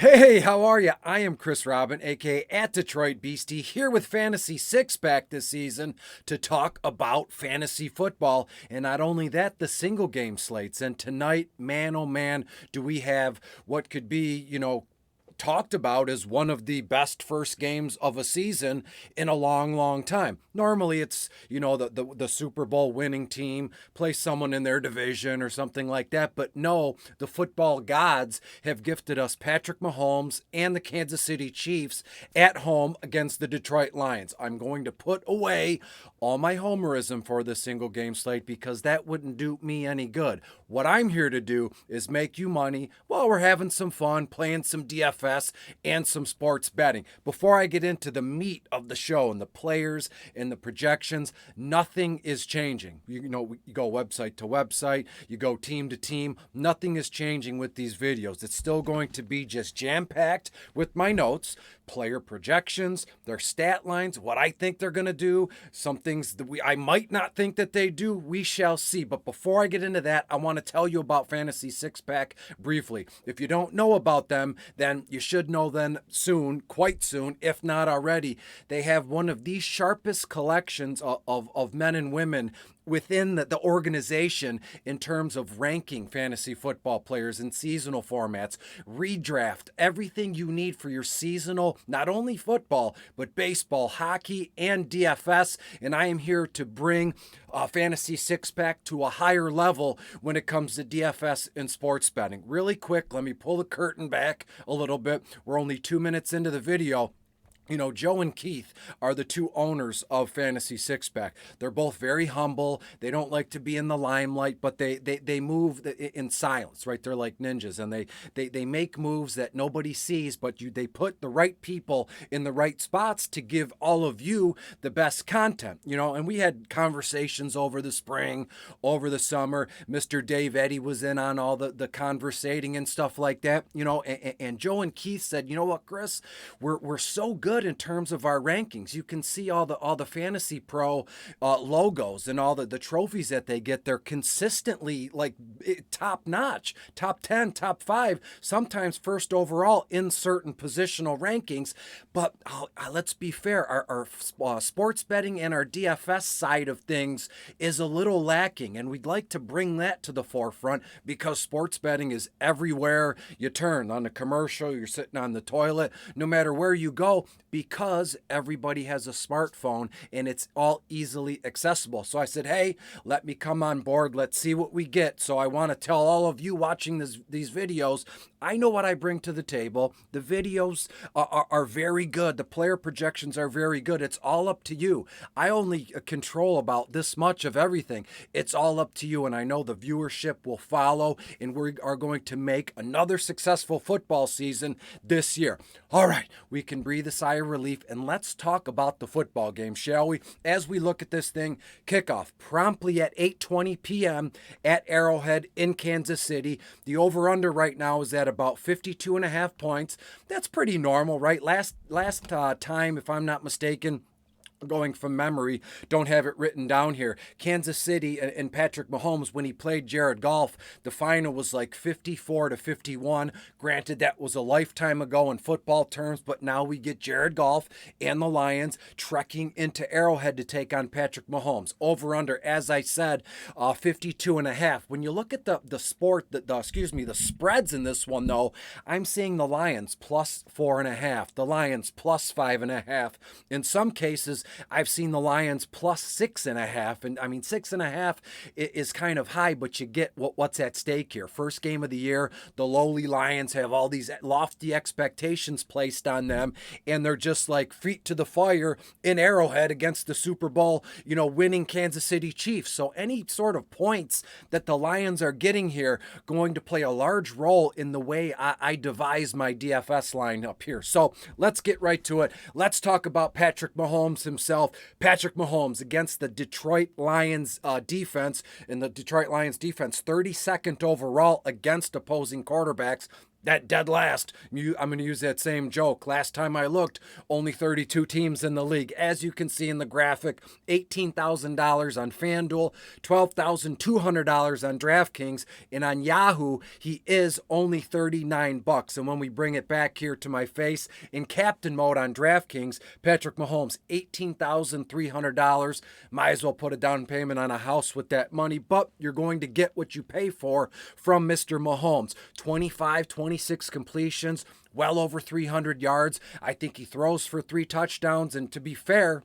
Hey, how are you? I am Chris Robin, aka at Detroit Beastie, here with Fantasy Six Pack this season to talk about fantasy football. And not only that, the single game slates. And tonight, man oh man, do we have what could be, talked about as one of the best first games of a season in a long, long time. Normally it's, the Super Bowl winning team plays someone in their division or something like that. But no, the football gods have gifted us Patrick Mahomes and the Kansas City Chiefs at home against the Detroit Lions. I'm going to put away all my homerism for this single game slate because that wouldn't do me any good. What I'm here to do is make you money while we're having some fun, playing some DFS and some sports betting. Before I get into the meat of the show and the players and the projections, nothing is changing. You go website to website, you go team to team, nothing is changing with these videos. It's still going to be just jam-packed with my notes, player projections, their stat lines, what I think they're going to do, some things that I might not think that they do, we shall see. But before I get into that, I want to tell you about Fantasy Six Pack briefly. If you don't know about them, then you should know them soon, quite soon, if not already. They have one of the sharpest collections of men and women within the organization in terms of ranking fantasy football players in seasonal formats, redraft, everything you need for your seasonal, not only football, but baseball, hockey, and DFS. And I am here to bring Fantasy Six Pack to a higher level when it comes to DFS and sports betting. Really quick, let me pull the curtain back a little bit. We're only 2 minutes into the video. Joe and Keith are the two owners of Fantasy Six Pack. They're both very humble. They don't like to be in the limelight, but they move in silence, right? They're like ninjas, and they make moves that nobody sees, but they put the right people in the right spots to give all of you the best content, and we had conversations over the spring, over the summer. Mr. Dave Eddy was in on all the conversating and stuff like that, and Joe and Keith said, you know what, Chris, we're so good in terms of our rankings. You can see all the Fantasy Pro logos and all the trophies that they get. They're consistently like top notch, top 10, top 5, sometimes first overall in certain positional rankings. But let's be fair, our sports betting and our DFS side of things is a little lacking, and we'd like to bring that to the forefront because sports betting is everywhere you turn. On the commercial, you're sitting on the toilet, no matter where you go, because everybody has a smartphone and it's all easily accessible. So I said, hey, let me come on board. Let's see what we get. So I want to tell all of you watching these videos, I know what I bring to the table. The videos are very good. The player projections are very good. It's all up to you. I only control about this much of everything. It's all up to you, and I know the viewership will follow, and we are going to make another successful football season this year. All right, we can breathe a sigh of relief, and let's talk about the football game, shall we? As we look at this thing, kickoff promptly at 8:20 p.m. at Arrowhead in Kansas City. The over-under right now is at about 52.5 points. That's pretty normal, right? Last time, if I'm not mistaken, going from memory, don't have it written down here, Kansas City and Patrick Mahomes, when he played Jared Goff, the final was like 54-51. Granted, that was a lifetime ago in football terms, but now we get Jared Goff and the Lions trekking into Arrowhead to take on Patrick Mahomes. Over under, as I said, 52.5. When you look at the spreads in this one, though, I'm seeing the Lions plus 4.5, the Lions plus 5.5. In some cases, I've seen the Lions plus 6.5, and I mean 6.5 is kind of high, but you get what's at stake here. First game of the year, the lowly Lions have all these lofty expectations placed on them, and they're just like feet to the fire in Arrowhead against the Super Bowl, winning Kansas City Chiefs. So any sort of points that the Lions are getting here going to play a large role in the way I devise my DFS line up here. So let's get right to it. Let's talk about Patrick Mahomes himself. Patrick Mahomes against the Detroit Lions defense, and the Detroit Lions defense 32nd overall against opposing quarterbacks. that dead last. I'm going to use that same joke. Last time I looked, only 32 teams in the league. As you can see in the graphic, $18,000 on FanDuel, $12,200 on DraftKings, and on Yahoo, he is only $39. And when we bring it back here to my face, in captain mode on DraftKings, Patrick Mahomes, $18,300. Might as well put a down payment on a house with that money, but you're going to get what you pay for from Mr. Mahomes. 26 completions, well over 300 yards. I think he throws for 3 touchdowns, and to be fair,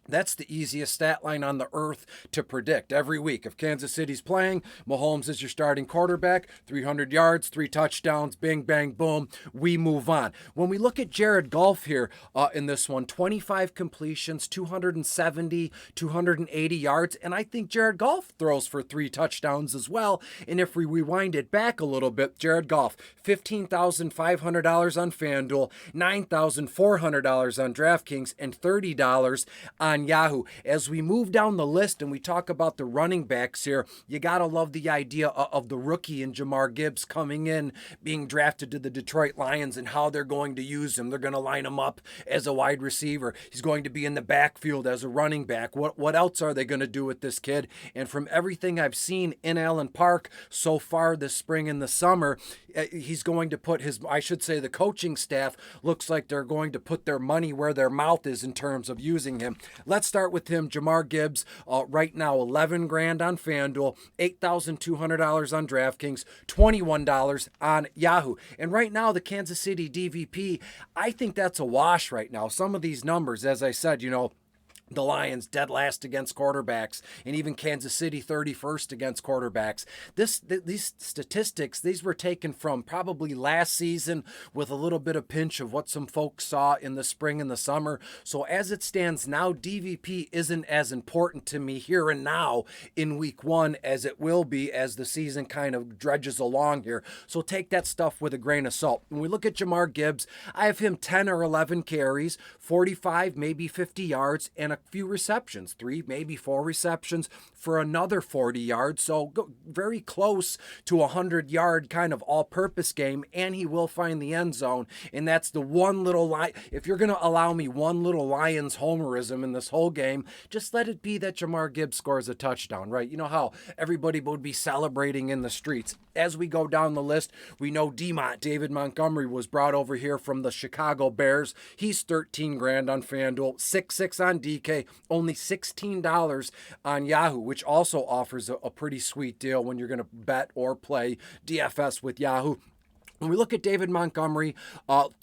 that's the easiest stat line on the earth to predict every week. If Kansas City's playing, Mahomes is your starting quarterback, 300 yards, 3 touchdowns, bing, bang, boom, we move on. When we look at Jared Goff here in this one, 25 completions, 270, 280 yards, and I think Jared Goff throws for 3 touchdowns as well. And if we rewind it back a little bit, Jared Goff, $15,500 on FanDuel, $9,400 on DraftKings, and $30 on Yahoo. As we move down the list and we talk about the running backs here, you gotta love the idea of the rookie and Jahmyr Gibbs coming in, being drafted to the Detroit Lions, and how they're going to use him. They're going to line him up as a wide receiver. He's going to be in the backfield as a running back. What else are they going to do with this kid? And from everything I've seen in Allen Park so far this spring and the summer, he's going to put the coaching staff looks like they're going to put their money where their mouth is in terms of using him. Let's start with him, Jahmyr Gibbs. Right now, $11,000 on FanDuel, $8,200 on DraftKings, $21 on Yahoo. And right now, the Kansas City DVP, I think that's a wash right now. Some of these numbers, as I said, the Lions dead last against quarterbacks, and even Kansas City 31st against quarterbacks. These statistics, these were taken from probably last season with a little bit of pinch of what some folks saw in the spring and the summer. So as it stands now, DVP isn't as important to me here and now in week 1 as it will be as the season kind of dredges along here. So take that stuff with a grain of salt. When we look at Jahmyr Gibbs, I have him 10 or 11 carries, 45, maybe 50 yards, and a few receptions, 3, maybe 4 receptions for another 40 yards. So very close to a 100-yard kind of all-purpose game, and he will find the end zone. And that's the one little lie. If you're going to allow me one little Lions homerism in this whole game, just let it be that Jahmyr Gibbs scores a touchdown, right? You know how everybody would be celebrating in the streets. As we go down the list, we know David Montgomery was brought over here from the Chicago Bears. He's $13,000 on FanDuel, $6,600 on DK, only $16 on Yahoo, which also offers a pretty sweet deal when you're going to bet or play DFS with Yahoo. When we look at David Montgomery,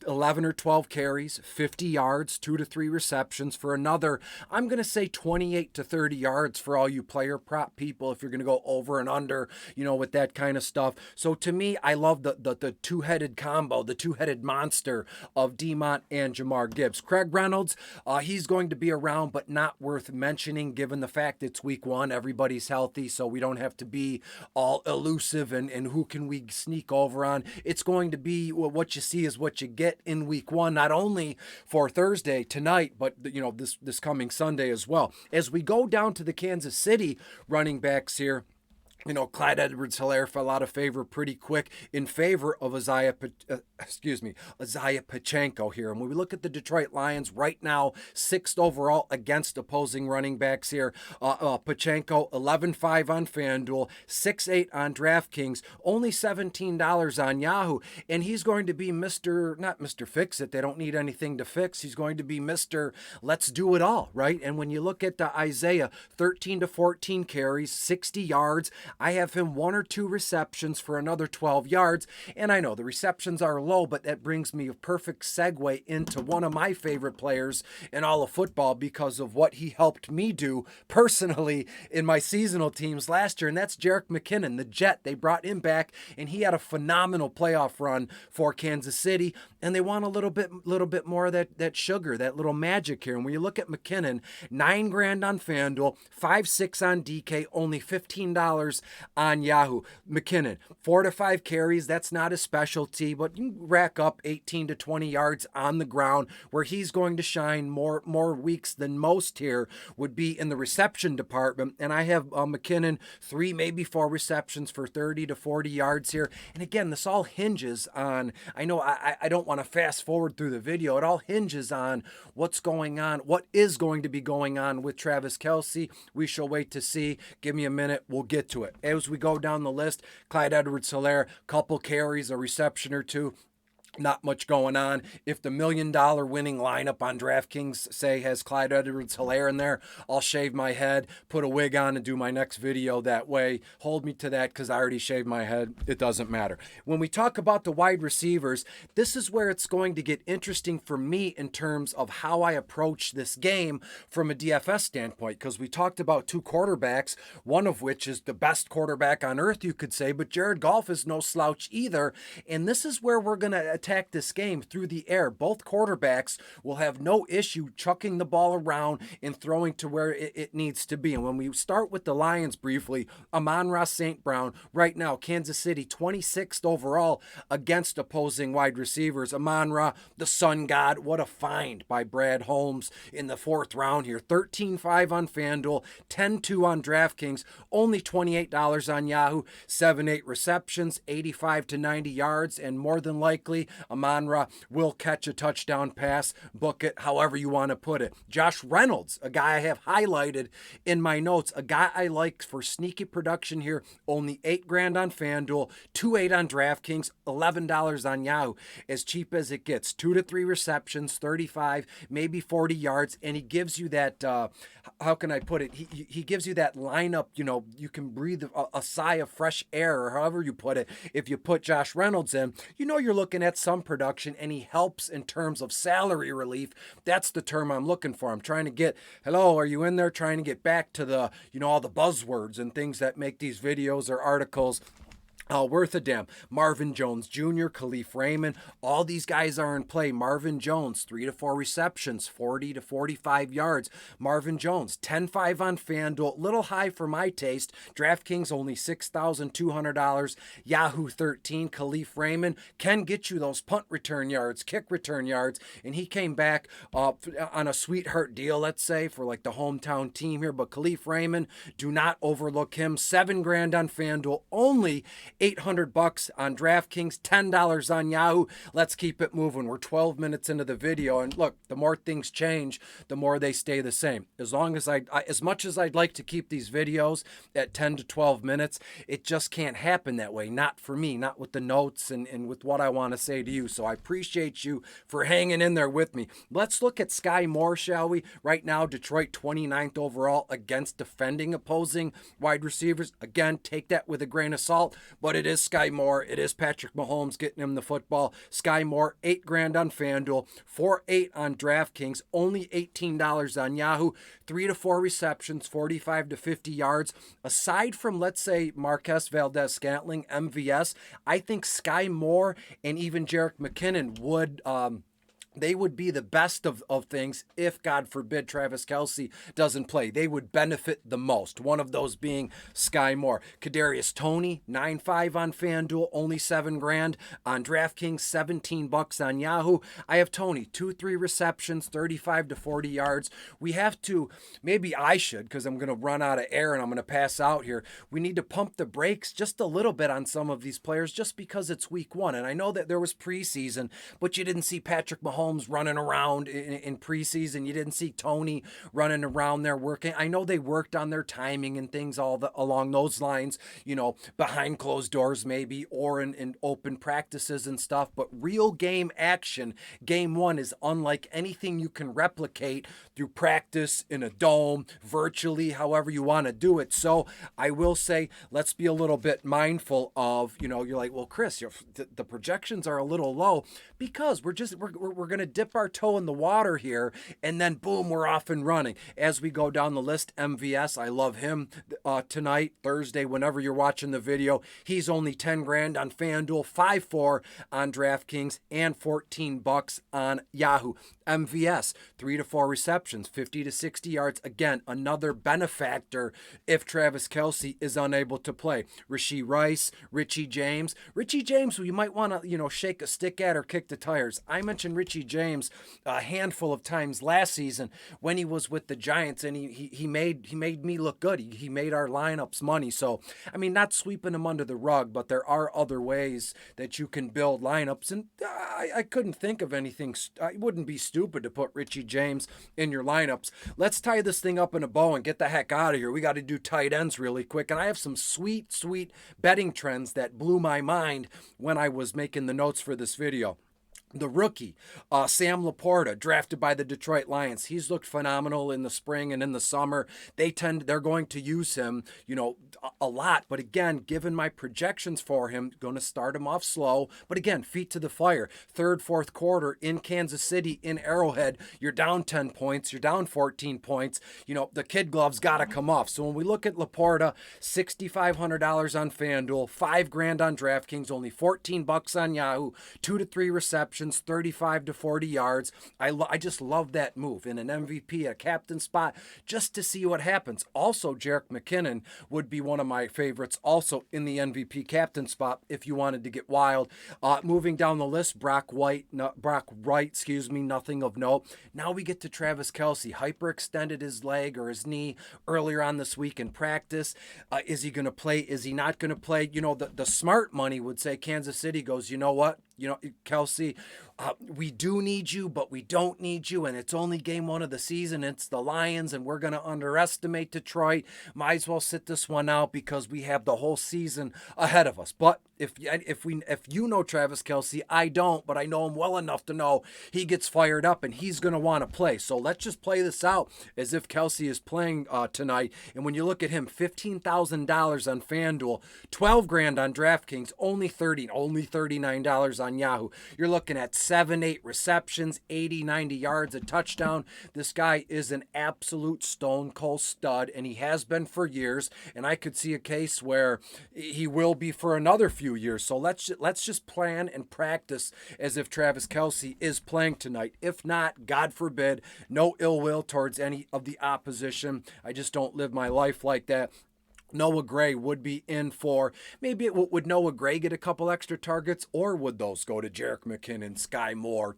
11 or 12 carries, 50 yards, 2 to 3 receptions for another, I'm going to say 28 to 30 yards for all you player prop people if you're going to go over and under, with that kind of stuff. So to me, I love the two-headed combo, the two-headed monster of DMont and Jahmyr Gibbs. Craig Reynolds, he's going to be around, but not worth mentioning given the fact it's week 1. Everybody's healthy, so we don't have to be all elusive and who can we sneak over on. It's going to be what you see is what you get in week 1, not only for Thursday tonight, but this coming Sunday as well. As we go down to the Kansas City running backs here, Clyde Edwards-Helaire fell out of favor pretty quick in favor of Isaiah Pacheco here. And when we look at the Detroit Lions right now, 6th overall against opposing running backs here. Pacheco, $11,500 on FanDuel, $6,800 on DraftKings, only $17 on Yahoo. And he's going to be not Mr. Fix It. They don't need anything to fix. He's going to be Mr. Let's do it all, right? And when you look at Isaiah, 13 to 14 carries, 60 yards. I have him 1 or 2 receptions for another 12 yards. And I know the receptions are low, but that brings me a perfect segue into one of my favorite players in all of football because of what he helped me do personally in my seasonal teams last year. And that's Jerick McKinnon, the Jet. They brought him back, and he had a phenomenal playoff run for Kansas City. And they want a little bit more of that sugar, that little magic here. And when you look at McKinnon, $9,000 on FanDuel, $5,600 on DK, only $15 on Yahoo. McKinnon, 4 to 5 carries. That's not his specialty, but you rack up 18 to 20 yards on the ground where he's going to shine more weeks than most here would be in the reception department. And I have McKinnon 3, maybe 4 receptions for 30 to 40 yards here. And again, this all hinges on, I know I don't want to fast forward through the video. It all hinges on what's going on, what is going to be going on with Travis Kelce. We shall wait to see. Give me a minute. We'll get to it. As we go down the list, Clyde Edwards-Helaire, couple carries, a reception or two. Not much going on. If the $1 million winning lineup on DraftKings, say, has Clyde Edwards-Helaire in there, I'll shave my head, put a wig on, and do my next video that way. Hold me to that because I already shaved my head. It doesn't matter. When we talk about the wide receivers, this is where it's going to get interesting for me in terms of how I approach this game from a DFS standpoint, because we talked about 2 quarterbacks, one of which is the best quarterback on earth, you could say, but Jared Goff is no slouch either. And this is where we're going to attack this game through the air. Both quarterbacks will have no issue chucking the ball around and throwing to where it needs to be. And when we start with the Lions briefly, Amon-Ra St. Brown, right now, Kansas City, 26th overall against opposing wide receivers. Amon-Ra, the sun god, what a find by Brad Holmes in the 4th round here. 13-5 on FanDuel, 10-2 on DraftKings, only $28 on Yahoo, 7-8 receptions, 85 to 90 yards, and more than likely, Amon-Ra will catch a touchdown pass, book it, however you want to put it. Josh Reynolds, a guy I have highlighted in my notes, a guy I like for sneaky production here, only $8,000 on FanDuel, $2.8 on DraftKings, $11 on Yahoo. As cheap as it gets, 2 to 3 receptions, 35, maybe 40 yards, and he gives you that, how can I put it? He gives you that lineup, you can breathe a sigh of fresh air, or however you put it. If you put Josh Reynolds in, you're looking at some production, and he helps in terms of salary relief. That's the term I'm looking for. I'm trying to get, hello, are you in there? Trying to get back to the, all the buzzwords and things that make these videos or articles worth a damn. Marvin Jones Jr., Khalif Raymond, all these guys are in play. Marvin Jones, 3 to 4 receptions, 40 to 45 yards. Marvin Jones, 10-5 on FanDuel, little high for my taste. DraftKings only $6,200. Yahoo 13. Khalif Raymond can get you those punt return yards, kick return yards, and he came back on a sweetheart deal, let's say, for like the hometown team here. But Khalif Raymond, do not overlook him. $7,000 on FanDuel, only $800 on DraftKings, $10 on Yahoo. Let's keep it moving. We're 12 minutes into the video, and look, the more things change, the more they stay the same. As much as I'd like to keep these videos at 10 to 12 minutes, it just can't happen that way. Not for me, not with the notes and with what I want to say to you. So I appreciate you for hanging in there with me. Let's look at Sky Moore, shall we? Right now, Detroit 29th overall against defending opposing wide receivers. Again, take that with a grain of salt, but it is Sky Moore. It is Patrick Mahomes getting him the football. Sky Moore, $8,000 on FanDuel, 4-8 on DraftKings, only $18 on Yahoo, 3 to 4 receptions, 45 to 50 yards. Aside from, let's say, Marquez Valdez-Scantling, MVS, I think Sky Moore and even Jerick McKinnon would they would be the best of things if, God forbid, Travis Kelce doesn't play. They would benefit the most. One of those being Sky Moore. Kadarius Toney, 9-5 on FanDuel, only $7,000 on DraftKings, $17 on Yahoo. I have Toney, 2-3 receptions, 35 to 40 yards. We have to, maybe I should, because I'm going to run out of air and I'm going to pass out here. We need to pump the brakes just a little bit on some of these players just because it's week one. And I know that there was preseason, but you didn't see Patrick Mahomes running around in preseason. You didn't see Toney running around there working. I know they worked on their timing and things along those lines, you know, behind closed doors maybe, or in open practices and stuff. But real game action, game one, is unlike anything you can replicate through practice in a dome, virtually, however you want to do it. So I will say, let's be a little bit mindful of, you know, you're like, well, Chris, the projections are a little low because we're going going to dip our toe in the water here, and then boom, we're off and running. As we go down the list, MVS, I love him tonight, Thursday, whenever you're watching the video. He's only 10 grand on FanDuel, 5-4 on DraftKings, and $14 on Yahoo. MVS, 3 to 4 receptions, 50 to 60 yards. Again, another benefactor if Travis Kelce is unable to play. Rashee Rice, Richie James, who you might want to, shake a stick at or kick the tires. I mentioned Richie James a handful of times last season when he was with the Giants, and he made me look good. He made our lineups money. So, I mean, not sweeping him under the rug, but there are other ways that you can build lineups, and I couldn't think of anything. I wouldn't be stupid to put Richie James in your lineups. Let's tie this thing up in a bow and get the heck out of here. We got to do tight ends really quick, and I have some sweet betting trends that blew my mind when I was making the notes for this video. The rookie, Sam Laporta, drafted by the Detroit Lions. He's looked phenomenal in the spring and in the summer. They're going to use him, a lot. But again, given my projections for him, going to start him off slow. But again, feet to the fire. Third, fourth quarter in Kansas City, in Arrowhead, you're down 10 points. You're down 14 points. The kid gloves got to come off. So when we look at Laporta, $6,500 on FanDuel, $5 grand on DraftKings, only $14 on Yahoo, 2 to 3 receptions, 35 to 40 yards. I just love that move in an MVP, a captain spot, just to see what happens. Also, Jerick McKinnon would be one of my favorites also in the MVP captain spot if you wanted to get wild. Moving down the list, Brock Wright, nothing of note. Now we get to Travis Kelce. Hyperextended his leg or his knee earlier on this week in practice. Is he going to play? Is he not going to play? The smart money would say Kansas City goes, you know what? Kelce, we do need you, but we don't need you, and it's only game 1 of the season. It's the Lions, and we're going to underestimate Detroit. Might as well sit this one out because we have the whole season ahead of us. But if you know Travis Kelce, I don't, but I know him well enough to know he gets fired up and he's going to want to play. So let's just play this out as if Kelce is playing tonight. And when you look at him, $15,000 on FanDuel, 12 grand on DraftKings, only $39 on Yahoo. You're looking at 7-8 receptions, 80-90 yards, a touchdown. This guy is an absolute stone cold stud, and he has been for years. And I could see a case where he will be for another few years. So let's just plan and practice as if Travis Kelce is playing tonight. If not, God forbid, no ill will towards any of the opposition. I just don't live my life like that. Noah Gray would be in for, maybe would Noah Gray get a couple extra targets, or would those go to Jerick McKinnon, Sky Moore,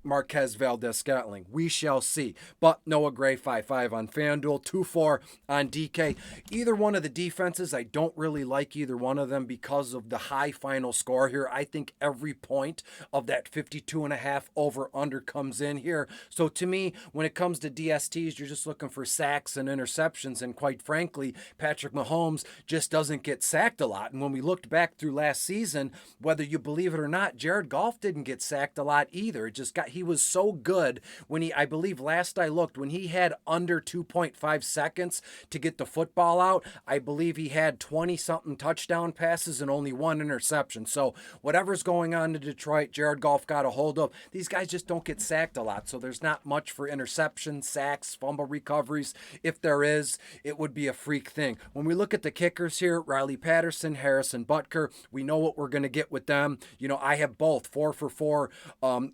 Marquez Valdez-Scantling? We shall see. But Noah Gray, 5-5 on FanDuel, 2-4 on DK. Either one of the defenses, I don't really like either one of them because of the high final score here. I think every point of that 52.5 over-under comes in here. So to me, when it comes to DSTs, you're just looking for sacks and interceptions, and quite frankly, Patrick Mahomes just doesn't get sacked a lot. And when we looked back through last season, whether you believe it or not, Jared Goff didn't get sacked a lot either. He was so good when I believe last I looked, when he had under 2.5 seconds to get the football out, I believe he had 20-something touchdown passes and only 1 interception. So whatever's going on in Detroit, Jared Goff got a hold of. These guys just don't get sacked a lot. So there's not much for interceptions, sacks, fumble recoveries. If there is, it would be a freak thing. When we look at the kickers here, Riley Patterson, Harrison Butker, we know what we're going to get with them. I have both 4 for 4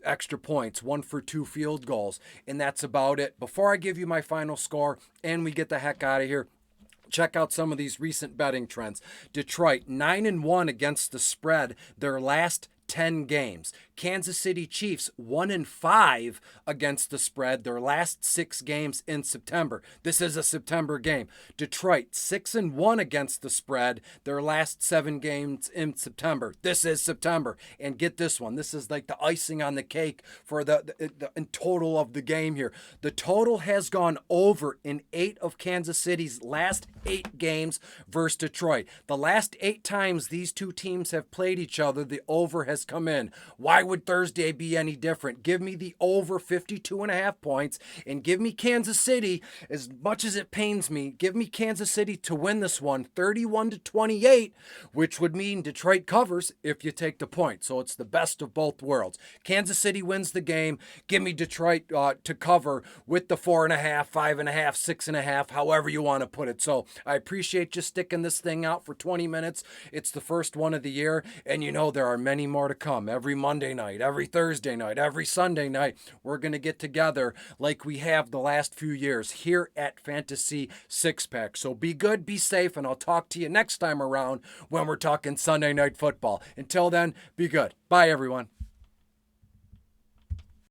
extra points, 1 for 2 field goals, and that's about it. Before I give you my final score and we get the heck out of here, check out some of these recent betting trends. Detroit, 9-1 against the spread, their last 10 games. Kansas City Chiefs 1-5 against the spread, their last 6 games in September. This is a September game. Detroit 6-1 against the spread, their last 7 games in September. This is September. And get this one. This is like the icing on the cake for the total of the game here. The total has gone over in 8 of Kansas City's last 8 games versus Detroit. The last 8 times these two teams have played each other, the over has has come in. Why would Thursday be any different? Give me the over 52.5 points and give me Kansas City. As much as it pains me, give me Kansas City to win this one 31-28, which would mean Detroit covers if you take the point. So it's the best of both worlds. Kansas City wins the game. Give me Detroit to cover with the 4.5, 5.5, 6.5, however you want to put it. So I appreciate you sticking this thing out for 20 minutes. It's the first one of the year, and you know there are many more to come. Every Monday night, every Thursday night, every Sunday night, we're going to get together like we have the last few years here at Fantasy Six Pack. So be good, be safe, and I'll talk to you next time around when we're talking Sunday Night Football. Until then, be good. Bye, everyone.